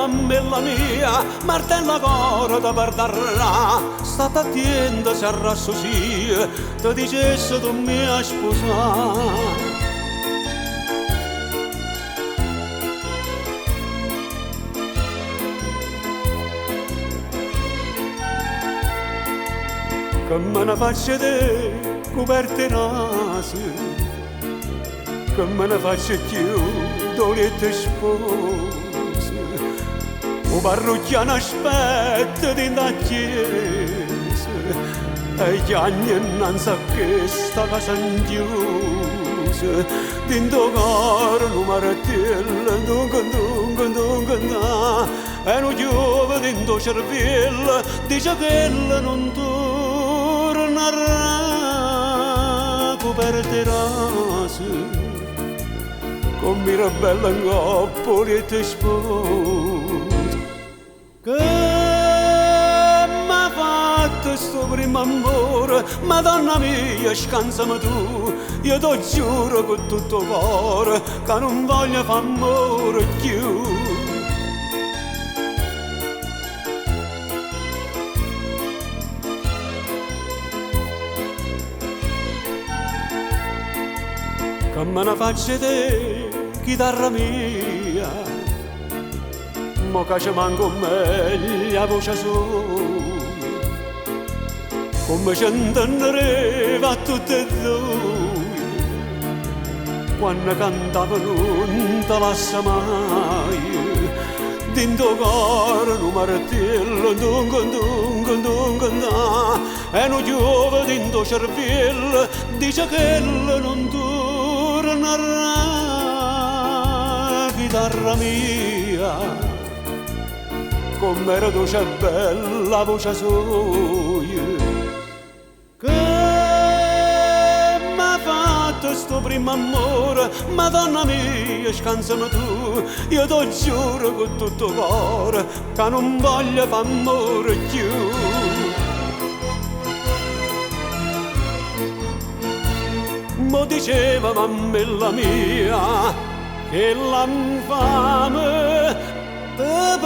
mammella mia, martella cora da pardarla, state attenta se arrassosia, ti dicesse tu mi hai sposato. Che me ne faccio te coperte naso, che me ne faccio più dolette spose, o parrucchiano aspetta di da chiesa, e gli anni innanzi a questa casa chiusa, dentro caro un martello, dunque, e non giove dentro cervello, dice che non tornerà coperte rase, con mirabella in coppoli e te sposi. Che m'ha fatto sto primo amore, Madonna mia, scansami tu, io ti giuro con tutto cuore che non voglio far amore più. Che me ne faccio te, chitarra mia, mo che ci manco meglio la voce sua, come ci intendereva a tutte e due, quando cantavano non te lascia mai, dentro coro un martello, dunque, e non giove dentro cervello, dice che non tornerà, chitarra mia, com'era dolce e bella la voce sua, che m'ha fatto sto primo amore, Madonna mia, scansami tu, io ti giuro con tutto cuore che non voglio far amore più. Mo diceva mammella mia che l'infame te